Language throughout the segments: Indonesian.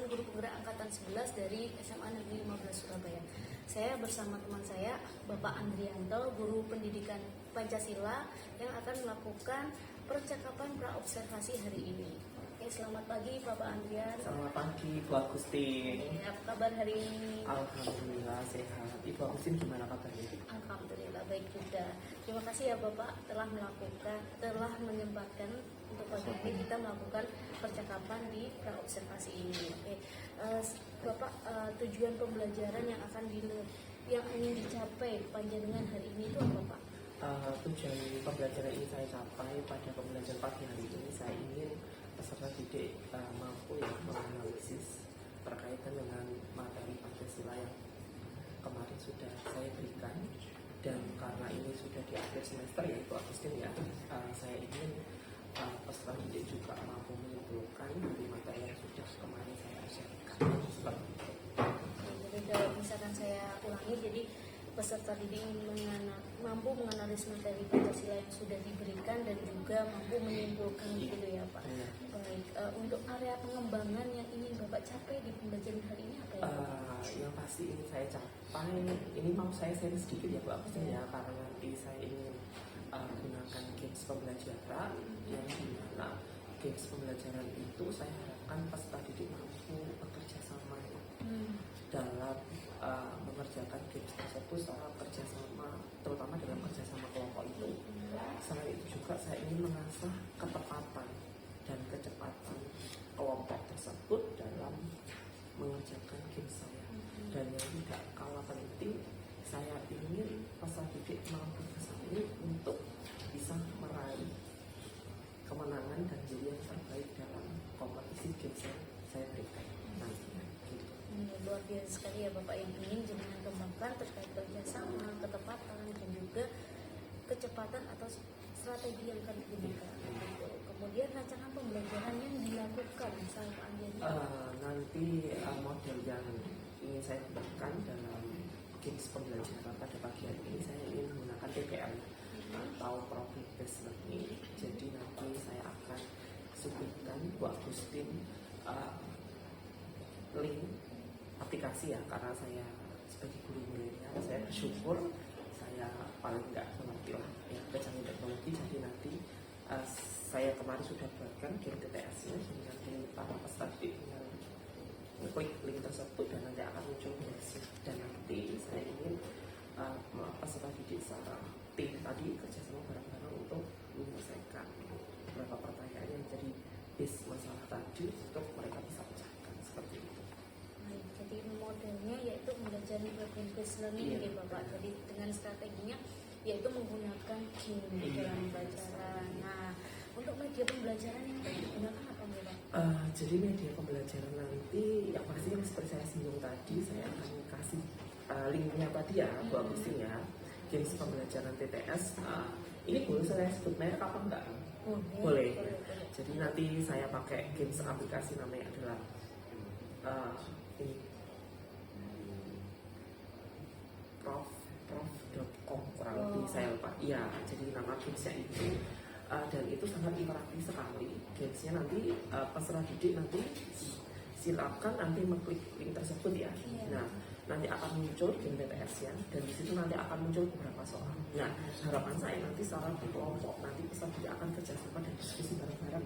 Guru Penggerak Angkatan 11 dari SMA Negeri 15 Surabaya. Saya bersama teman saya, Bapak Andrianto, Guru Pendidikan Pancasila, yang akan melakukan percakapan praobservasi hari ini. Oke, selamat pagi Bapak Andrian. Selamat pagi Bu Agustin. Apa kabar hari ini? Alhamdulillah sehat. Ibu Agustin gimana kabarnya? Alhamdulillah baik juga. Terima kasih ya Bapak telah menyempatkan untuk pagi ini kita melakukan percakapan di praobservasi ini. Oke, Bapak, tujuan pembelajaran yang ingin dicapai panjenengan hari ini itu apa Pak? Tujuan pembelajaran ini saya capai pada pembelajaran pagi hari ini. Saya ingin peserta didik mampu menganalisis berkaitan dengan materi Pancasila yang kemarin sudah saya berikan, dan karena ini sudah di akhir semester ya Ibu Agustin ya, saya ingin peserta didik juga mampu menyimpulkan dari materi yang sudah kemarin saya ajarkan. Seperti itu. Jadi kalau misalkan saya ulangi, jadi peserta didik mampu menganalisis materi Pancasila yang sudah diberikan dan juga mampu menyimpulkan gitu ya Pak. Ya. Baik, untuk area pengembangan yang ingin Bapak capai di pembelajaran hari ini apa ya Pak? Yang pasti ini saya capai, ini mau saya share sedikit ya Bu Agustin ya, karena nanti saya ingin gunakan games pembelajaran yang dimana games pembelajaran itu saya harapkan peserta didik mampu bekerja sama dalam mengerjakan games tersebut secara kerjasama, terutama dalam kerjasama kelompok itu. Selain itu juga saya ingin mengasah ketepatan dan kecepatan kelompok tersebut dalam mengerjakan games saya. Dan yang tidak kalah penting, saya ingin peserta didik mampu bersaing untuk bisa meraih kemenangan dan jadi yang terbaik dalam kompetisi games yang saya berikan nantinya. Luar biasa sekali ya Bapak yang ingin jenengan kembangkan terkait kerjasama, ketepatan dan juga kecepatan atau strategi yang akan digunakan. Kemudian rancangan pembelajaran yang dilakukan sama Pak Andian. Nanti model yang ingin saya gunakan dalam games pembelajaran pada pagi hari ini, saya ingin menggunakan TPL atau Project Based Learning. Jadi nanti saya akan submitkan Bu Agustin link aplikasi ya, karena saya sebagai guru milenial saya bersyukur saya paling nggak mengerti lah ya kecanggihan teknologi. Jadi nanti saya kemarin sudah buatkan game TTS-nya, sehingga para peserta didik tinggal klik link tersebut dan nanti akan muncul hasil. Dan nanti saya ingin peserta didik secara tim tadi kerjasama bareng-bareng untuk menyelesaikan beberapa pertanyaan yang jadi base masalah tadi untuk mereka bisa pecahkan seperti itu. Jadi modelnya yaitu belajar project based learning ya Bapak. Jadi dengan strateginya yaitu menggunakan game dalam pembelajaran. Nah, untuk media pembelajaran yang digunakan apa nih Pak? Jadi media pembelajaran nanti yang pasti yang seperti saya singgung tadi, saya akan kasih linknya tadi ya Bu Agustin ya, games pembelajaran TTS. Ini boleh saya sebut merek apa enggak? Boleh. Jadi nanti saya pakai games aplikasi namanya adalah ini prof.com kurang lebih saya lupa. Iya, jadi nama gamesnya itu dan itu sangat interaktif sekali. Gamesnya nanti peserta didik nanti silakan nanti mengklik link tersebut ya. Nah, nanti akan muncul game TTS-nya dan di situ nanti akan muncul beberapa soal. Nah, harapan saya nanti secara kelompok nanti peserta didik akan kerjasama dan diskusi bareng-bareng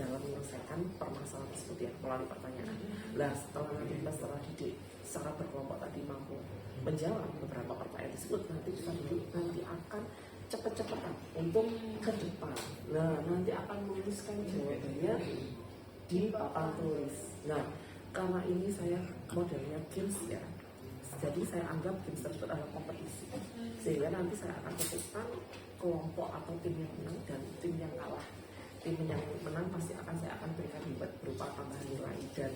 dalam menyelesaikan permasalahan tersebut ya melalui pertanyaan. Nah, setelah nanti peserta didik secara berkelompok tadi mampu menjawab beberapa pertanyaan tersebut, nanti peserta didik nanti akan cepat-cepatan untuk ke depan. Nah, nanti akan menuliskan jawabannya di papan tulis. Nah, karena ini saya modelnya games ya, jadi saya anggap games tersebut adalah kompetisi, sehingga nanti saya akan tentukan kelompok atau tim yang menang dan tim yang kalah. Tim yang menang pasti saya akan berikan reward berupa tambahan nilai, dan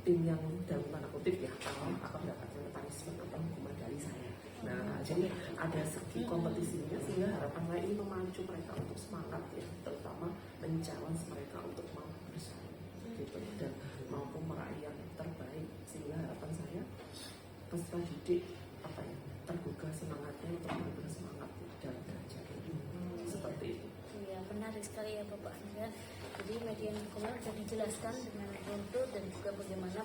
tim yang dalam tanda kutip ya kalah akan mendapatkan punishment atau hukuman dari saya. Nah, jadi ada segi kompetisinya, sehingga harapan saya ini memacu mereka untuk semangat ya, terutama men-challenge mereka untuk mau bersaing gitu, dan mampu meraih yang terbaik, sehingga harapan saya peserta didik tergugah semangatnya untuk lebih semangat dalam belajar seperti itu. Ya, menarik sekali ya Bapak Andrian. Jadi media yang sudah dijelaskan dengan runtuh dan juga bagaimana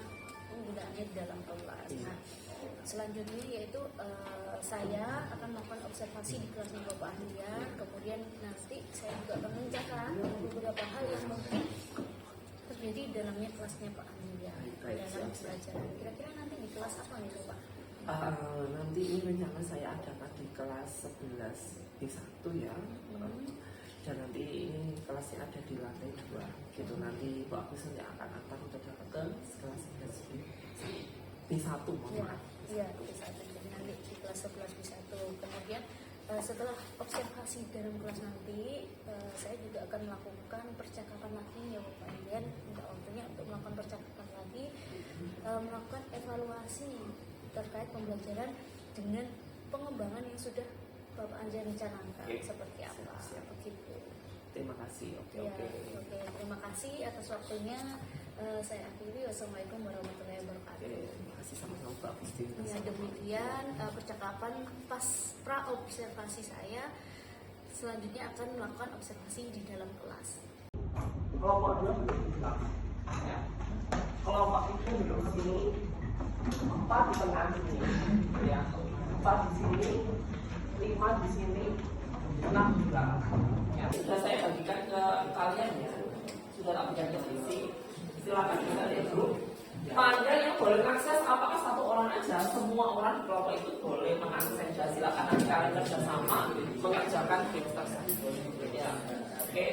keadaannya di dalam kelas. Nah, selanjutnya yaitu saya akan melakukan observasi di kelasnya Bapak Ahlian, kemudian nanti saya juga akan mencatat beberapa hal yang mungkin terjadi di dalamnya kelasnya Pak Ahlian dalam pelajaran. Kira-kira nanti di kelas apa nih Bapak? Nanti ini rencana saya adakan di kelas 11 B1 ya. Dan nanti ini kelasnya ada di lantai 2 gitu. Nanti Bu Agus nanti akan antar untuk datang ke kelas 11 B1 maaf. Iya, B1. Jadi nanti di kelas 11 B1. Kemudian setelah observasi dalam kelas nanti, saya juga akan melakukan percakapan lagi ya Bapak Ahlian. Minta waktunya untuk melakukan percakapan lagi, melakukan evaluasi terkait pembelajaran dengan pengembangan yang sudah Bapak Anja rencanakan seperti apa. Begitu. Terima kasih. Oke. Terima kasih atas waktunya. Saya akhiri. Wassalamualaikum warahmatullahi wabarakatuh. Terima kasih sama-sama Mbak Gusti. Ya, demikian percakapan pas pra observasi saya. Selanjutnya akan melakukan observasi di dalam kelas. Kelompok 2 ya. Kelompok itu duduk di sini, 4 di tengah sini, ya. 4 di sini, 5 di sini, 6 di belakang. Ya, sudah saya bagikan ke kalian ya. Sudah tak bagikan ke sisi. Silakan kita lihat dulu. Panja yang boleh akses apakah satu orang aja? Semua orang di kelompok itu boleh mengakses. Silakan nanti kalian bersama mengerjakan game tersebut. Ya, oke.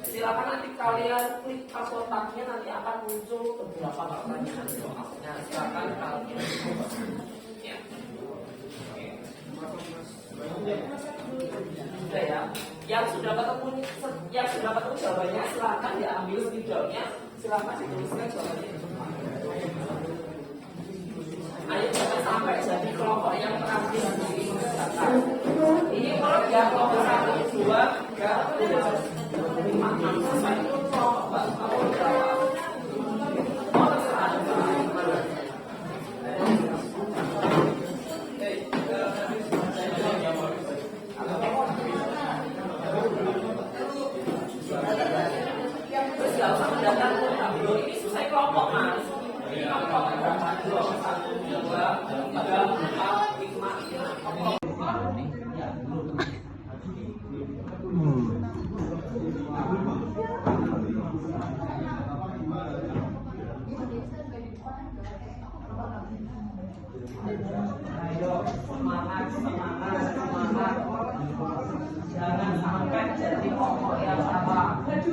Silakan nanti kalian klik password tab-nya, nanti akan muncul beberapa pertanyaan soalnya. Silakan kalian ya. Sudah ya. Yang sudah ketemu jawabannya silakan diambil spidolnya, silakan dituliskan jawabannya. Ayo jangan sampai jadi kelompok yang terakhir di mengerjakan. Ini kalau dia kelompok 1, 2, 3, 4, 5, 6, 7 itu kelompok berapa? Terus gak usah mendatang ini selesai kelompok mas. Ini kelompok berapa? 1, 2, 3, 4, 5. Ayo semangat. Jangan sampai jadi kelompok yang sama. Ayo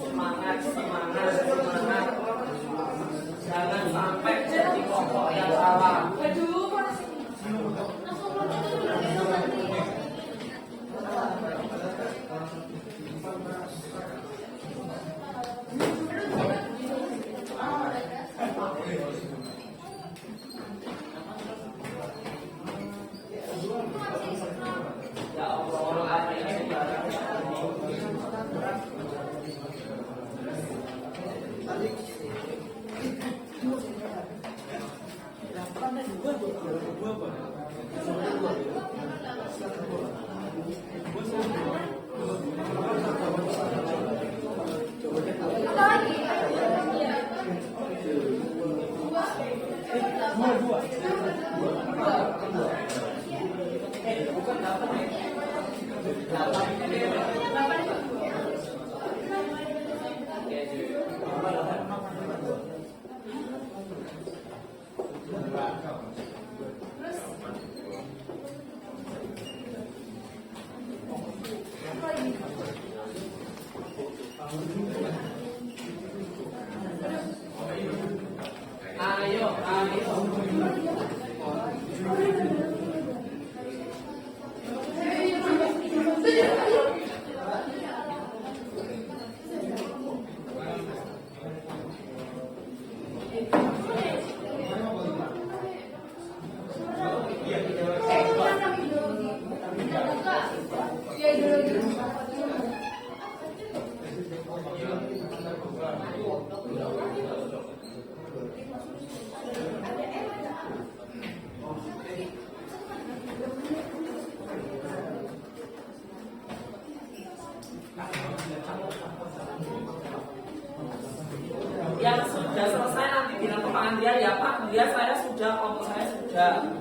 semangat. Jangan sampai jadi kelompok yang salah. Ya Allah, orang ada yang Andrian ya Pak, Andrian saya sudah, kelompok saya sudah.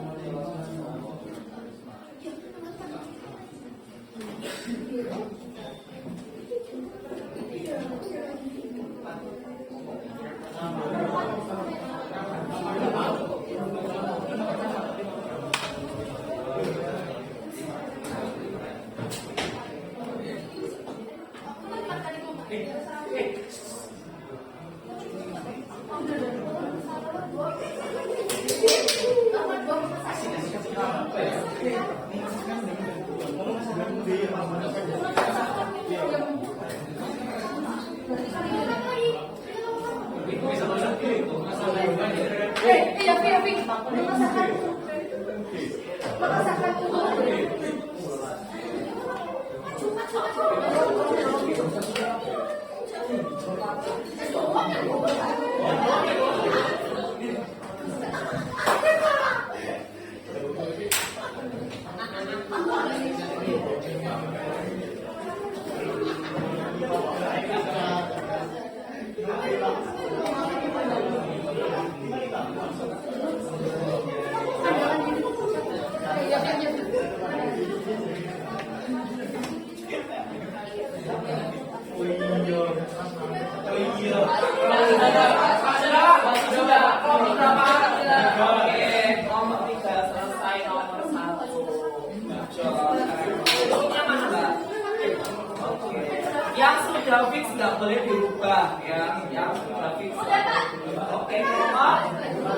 Yang sudah fix nggak boleh dirubah ya, yang sudah fix. Oke, nomor 1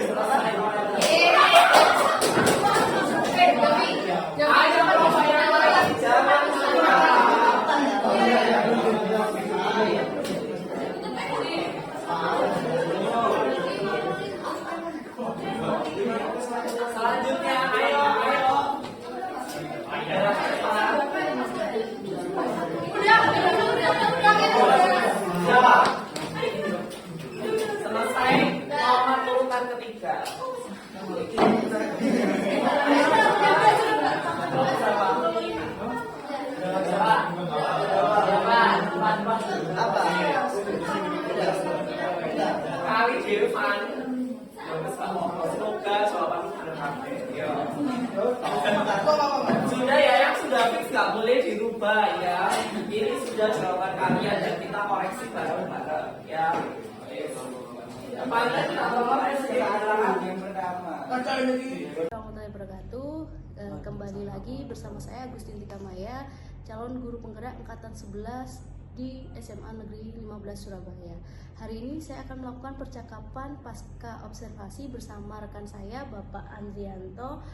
selesai. Ayo kalau yang lain jangan selanjutnya, ayo. Selesai nomor urutan ketiga. Kali Devan. Semoga jawabannya benar. Sudah ya, yang sudah fix nggak boleh dirubah ya. Ini sudah jawaban kalian dan kita koreksi bareng-bareng ya. Paling kita adalah yang pertama. Warahmatullahi wabarakatuh. Kembali lagi bersama saya Agustin Tika Maya, calon guru penggerak angkatan 11 di SMA Negeri 15 Surabaya. Hari ini saya akan melakukan percakapan pasca observasi bersama rekan saya Bapak Andrianto,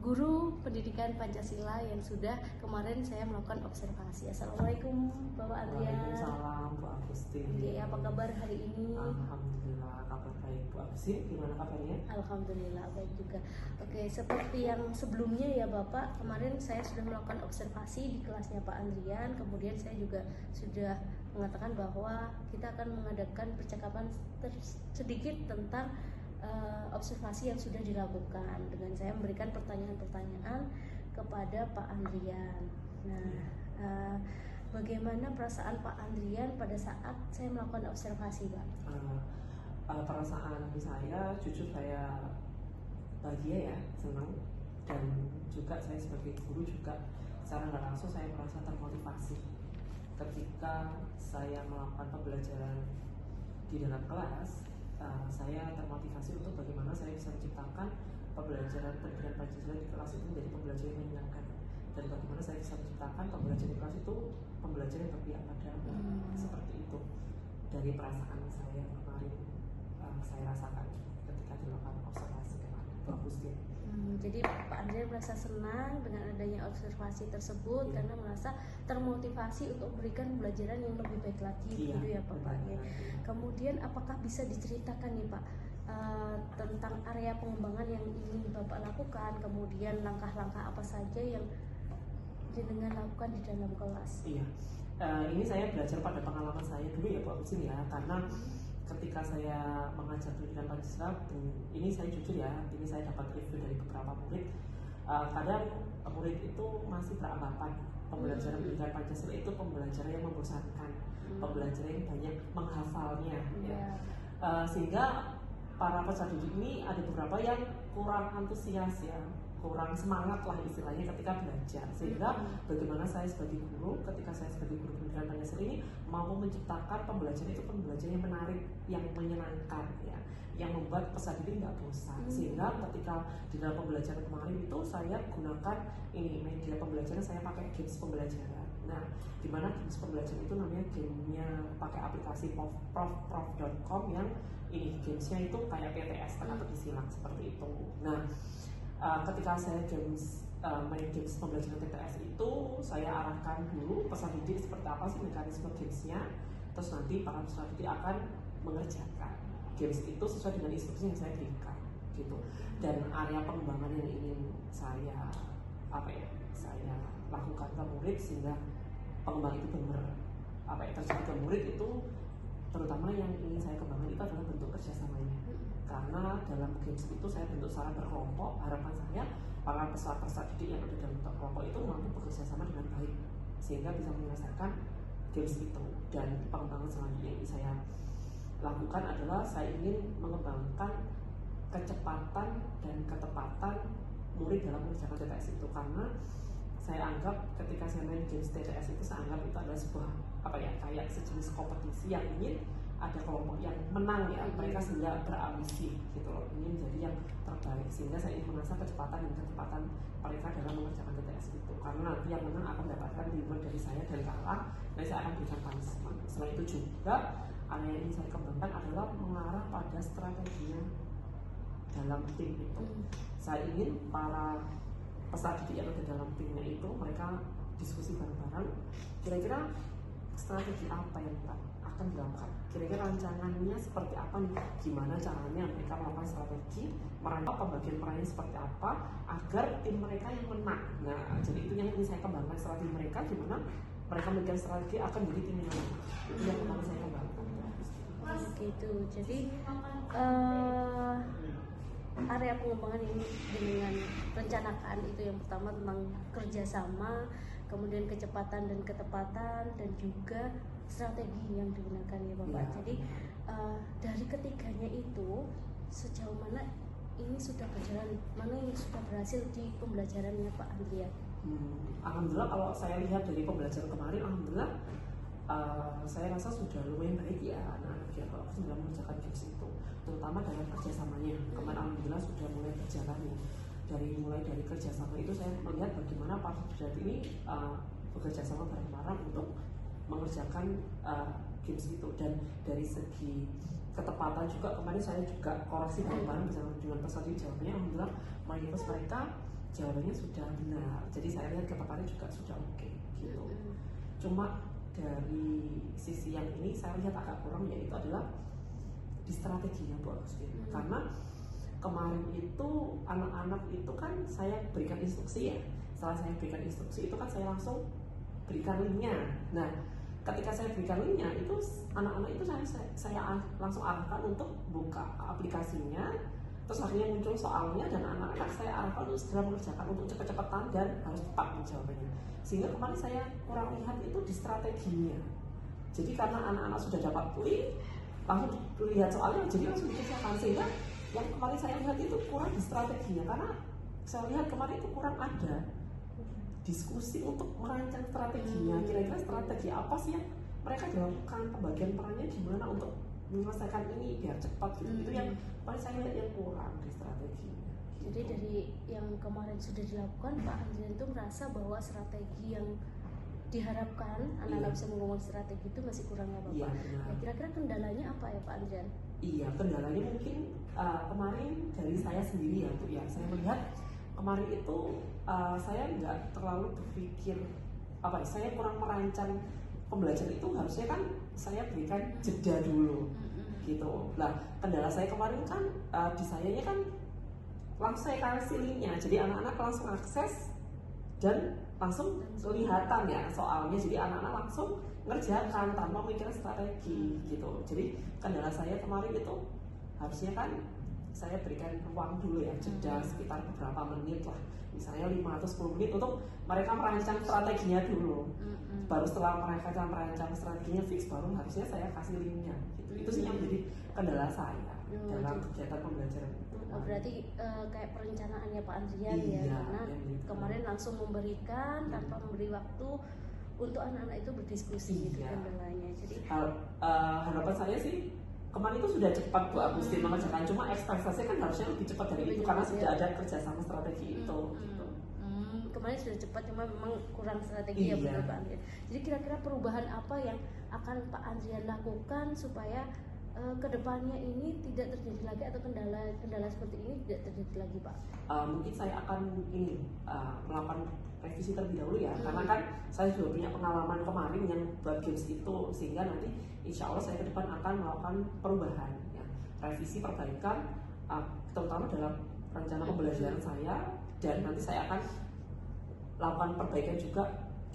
guru pendidikan Pancasila yang sudah kemarin saya melakukan observasi. Assalamualaikum Bapak Andrian. Waalaikumsalam Bu Agustin. Oke, apa kabar hari ini? Alhamdulillah kabar baik Bu Agustin. Gimana kabarnya? Alhamdulillah baik juga. Oke, seperti yang sebelumnya ya Bapak, kemarin saya sudah melakukan observasi di kelasnya Pak Andrian. Kemudian saya juga sudah mengatakan bahwa kita akan mengadakan percakapan sedikit tentang observasi yang sudah dilakukan dengan saya memberikan pertanyaan-pertanyaan kepada Pak Andrian. Nah, bagaimana perasaan Pak Andrian pada saat saya melakukan observasi, Pak? Perasaan saya, jujur saya bahagia ya, senang, dan juga saya sebagai guru juga secara nggak langsung saya merasa termotivasi ketika saya melakukan pembelajaran di dalam kelas. Saya termotivasi untuk bagaimana saya bisa menciptakan pembelajaran pendidikan Pancasila di kelas itu menjadi pembelajaran yang menyenangkan, dan bagaimana saya bisa menciptakan pembelajaran di kelas itu pembelajaran yang berpihak pada seperti itu. Dari perasaan saya kemarin saya rasakan ketika dilakukan observasi kemarin, Bu Agustin. Jadi Pak Andrian merasa senang dengan adanya observasi tersebut karena merasa termotivasi untuk memberikan pembelajaran yang lebih baik lagi, gitu ya Pak. Kemudian apakah bisa diceritakan nih Pak tentang area pengembangan yang ingin Bapak lakukan, kemudian langkah-langkah apa saja yang jenengan lakukan di dalam kelas? Iya, ini saya belajar pada pengalaman saya dulu ya Bu Agustin ya, karena ketika saya mengajar pendidikan Pancasila, ini saya jujur ya, ini saya dapat review dari beberapa murid. Kadang murid itu masih beranggapan pembelajaran pendidikan Pancasila itu pembelajaran yang membosankan, pembelajaran yang banyak menghafalnya. Ya. Sehingga para peserta didik ini ada beberapa yang kurang antusias ya, kurang semangat lah istilahnya ketika belajar. Sehingga bagaimana saya sebagai guru, ketika saya sebagai guru pendidikan Pancasila ini mampu menciptakan pembelajaran itu pembelajaran yang menarik, yang menyenangkan ya, yang membuat peserta didik nggak bosan. Sehingga ketika di dalam pembelajaran kemarin itu saya gunakan ini media pembelajaran, saya pakai games pembelajaran. Nah, dimana games pembelajaran itu namanya gamenya pakai aplikasi prof.com yang ini gamesnya itu kayak PTS, teka-teki silang seperti itu. Nah, ketika saya main games pembelajaran PTS itu, saya arahkan dulu peserta didik seperti apa sih mekanisme gamesnya, terus nanti para peserta didik akan mengerjakan games itu sesuai dengan instruksi yang saya berikan gitu. Dan area pengembangan yang ingin saya saya lakukan ke murid sehingga pengembangan itu benar terjadi ke murid itu, terutama yang ingin saya kembangkan itu adalah bentuk kerjasamanya. Karena dalam games itu saya bentuk secara berkelompok, harapan saya para peserta didik yang ada dalam kelompok itu mampu bekerja sama dengan baik sehingga bisa menyelesaikan games itu. Dan pengembangan selanjutnya yang saya lakukan adalah saya ingin mengembangkan kecepatan dan ketepatan murid dalam mengerjakan TTS itu, karena saya anggap ketika saya main games TTS itu, saya anggap itu adalah sebuah kayak sejenis kompetisi yang ingin ada kelompok yang menang ya, mereka sehingga berambisi gitu loh, ingin jadi yang terbaik, sehingga saya ingin mengasah kecepatan dan ketepatan mereka dalam mengerjakan TTS itu, karena nanti yang menang akan mendapatkan reward dari saya, dan kalah nanti saya akan berikan punishment. Selain itu juga area yang ingin saya kembangkan adalah mengarah pada strateginya dalam tim itu. Saya ingin para peserta didik yang ada dalam timnya itu mereka diskusi bareng-bareng, kira-kira strategi apa yang akan dilakukan, kira-kira rancangannya seperti apa nih, gimana caranya mereka melakukan strategi, merancang pembagian perannya seperti apa agar tim mereka yang menang. Nah, jadi itu yang ingin saya kembangkan, strategi mereka, gimana mereka memberikan strategi akan jadi tim yang menang. Itu yang kemarin saya kembangkan. Gitu. Jadi area pengembangan ini dengan rencanakan itu yang pertama tentang kerjasama, kemudian kecepatan dan ketepatan, dan juga strategi yang digunakan ya Bapak. Ya. Jadi dari ketiganya itu sejauh mana ini sudah berjalan, mana yang sudah berhasil di pembelajarannya Pak Andrian? Alhamdulillah kalau saya lihat dari pembelajaran kemarin, alhamdulillah saya rasa sudah lumayan baik ya anak-anak ya kalau sudah mengerjakan games itu, terutama dalam kerjasamanya. Kemarin alhamdulillah sudah mulai berjalan ya. Mulai dari kerjasama itu saya melihat bagaimana para peserta ini bekerja sama bareng-bareng untuk mengerjakan games itu. Dan dari segi ketepatan juga kemarin saya juga koreksi bareng-bareng bersama dengan peserta jawabannya, alhamdulillah mayoritas mereka jawabannya sudah benar. Jadi saya lihat ketepatannya juga sudah oke gitu. Cuma dari sisi yang ini saya lihat agak kurang, yaitu adalah di strateginya Bu Agustin. Karena kemarin itu anak-anak itu kan saya berikan instruksi ya, setelah saya berikan instruksi itu kan saya langsung berikan linknya. Nah, ketika saya berikan linknya itu anak-anak itu saya langsung arahkan untuk buka aplikasinya, terus akhirnya muncul soalnya, dan anak-anak saya arahkan untuk segera mengerjakan untuk cepat-cepatan dan harus cepat menjawabnya. Sehingga kemarin saya kurang lihat itu di strateginya. Jadi karena anak-anak sudah dapat link, langsung lihat soalnya jadi langsung dikerjakan, sehingga yang kemarin saya lihat itu kurang di strateginya, karena saya lihat kemarin itu kurang ada diskusi untuk merancang strateginya, kira-kira strategi apa sih yang mereka dilakukan, pembagian perannya gimana untuk menyelesaikan ini biar cepat gitu. Itu yang paling saya lihat yang kurang di strateginya. Jadi dari yang kemarin sudah dilakukan, Pak Andrian itu merasa bahwa strategi yang diharapkan anak-anak bisa mengembangkan strategi itu masih kurang ya Bapak? Iya, Ya, kira-kira kendalanya apa ya Pak Andrian? Iya, kendalanya mungkin kemarin dari saya sendiri ya Bu ya. Saya melihat kemarin itu saya nggak terlalu berpikir saya kurang merancang pembelajaran itu. Harusnya kan saya berikan jeda dulu gitu. Nah, kendala saya kemarin kan di sayanya kan langsung saya kasih linknya, jadi anak-anak langsung akses dan langsung kelihatan ya soalnya, jadi anak-anak langsung ngerjakan tanpa mikir strategi gitu. Jadi kendala saya kemarin itu harusnya kan saya berikan ruang dulu ya, jeda sekitar beberapa menit lah, misalnya 5 atau 10 menit untuk mereka merancang strateginya dulu. Baru setelah mereka merancang strateginya fix, baru harusnya saya kasih linknya gitu. Itu sih yang jadi kendala saya dalam kegiatan pembelajaran. Berarti kayak perencanaannya Pak Andrian ya, Iya, karena gitu. kemarin langsung memberikan tanpa memberi waktu untuk anak-anak itu berdiskusi gitu Iya. kendalanya. Jadi harapan saya sih kemarin itu sudah cepat Bu Agustin mengerjakan, cuma ekspektasinya kan harusnya lebih cepat dari itu karena sudah ada kerjasama strategi itu. Gitu. Kemarin sudah cepat, cuma memang kurang strategi ya Iya. benar Pak Andrian. Jadi kira-kira perubahan apa yang akan Pak Andrian lakukan supaya kedepannya ini tidak terjadi lagi, atau kendala seperti ini tidak terjadi lagi Pak? Mungkin saya akan melakukan revisi terlebih dahulu ya, karena kan saya sudah punya pengalaman kemarin yang buat games itu, sehingga nanti insya Allah saya ke depan akan melakukan perubahan ya, revisi perbaikan terutama dalam rencana pembelajaran saya, dan nanti saya akan lakukan perbaikan juga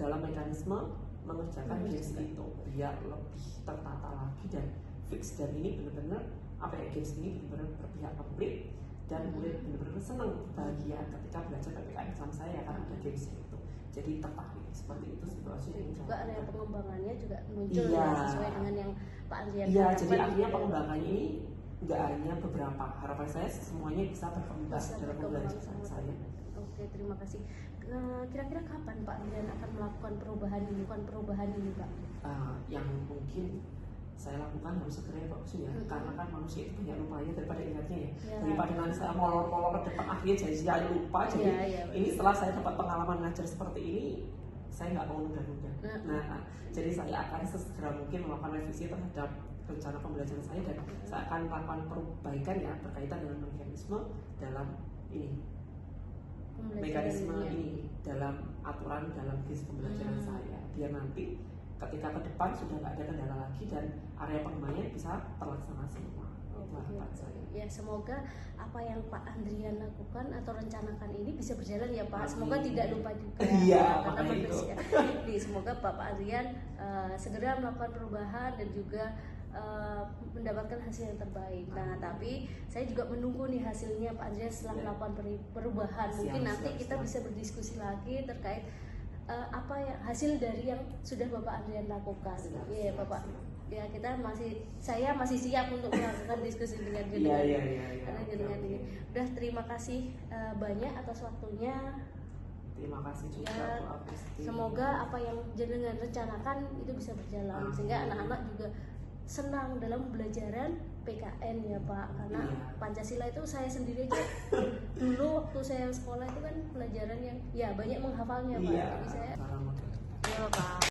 dalam mekanisme mengerjakan games itu biar lebih tertata lagi dan fix, dan ini benar-benar games ini benar-benar berpihak publik dan murid benar-benar senang bahagia ketika belajar PPKN sama saya karena ada gamesnya itu, jadi tertarik seperti itu situasinya. Yang Juga area pengembangannya juga muncul Iya. ya, sesuai dengan yang Pak Andrian Iya, harapkan jadi artinya gitu ya. pengembangannya ini nggak hanya beberapa, harapan saya semuanya bisa berkembang Bisa dalam berkembang pembelajaran sama saya. Oke, terima kasih. Kira-kira kapan Pak Andrian akan melakukan perubahan ini Pak? Yang mungkin saya lakukan harus segera ya Pak Usu ya, karena kan manusia itu banyak lupanya daripada ingatnya ya. Ya. Daripada nanti saya molor-molor ke depan akhirnya jadi lupa. Jadi Iya, ini setelah saya dapat pengalaman ngajar seperti ini, saya nggak mau nunda-nunda. Nah, jadi saya akan sesegera mungkin melakukan revisi terhadap rencana pembelajaran saya, dan saya akan melakukan perbaikan ya berkaitan dengan mekanisme dalam ini, mekanisme ini dalam aturan dalam games pembelajaran saya, biar nanti ketika ke depan sudah nggak ada kendala lagi dan area pengembangannya bisa terlaksana semua. Itu harapan saya. Ya, semoga apa yang Pak Andrian lakukan atau rencanakan ini bisa berjalan ya Pak. Amin. Semoga tidak lupa juga. Iya, Karena makanya itu. manusia. Jadi semoga Bapak Andrian segera melakukan perubahan dan juga mendapatkan hasil yang terbaik. Nah, tapi saya juga menunggu nih hasilnya Pak Andrian setelah Ya. melakukan perubahan. Mungkin Siap, nanti siap, kita siap. bisa berdiskusi lagi terkait apa yang hasil dari yang sudah Bapak Andrian lakukan. Siap, Iya, siap, Bapak. siap. Ya, saya masih siap untuk melakukan diskusi dengan Iya, jenengan. iya, iya, iya. Karena Oke, jenengan oke. ini udah, terima kasih banyak atas waktunya. Terima kasih juga Ya, Bu Agustin. semoga apa yang jenengan rencanakan itu bisa berjalan, Amin. sehingga anak-anak juga senang dalam pembelajaran PKN ya Pak. Karena Iya. Pancasila itu saya sendiri aja dulu waktu saya sekolah itu kan pelajaran yang ya banyak menghafalnya Pak. Iya. Jadi saya Salam. ya Pak.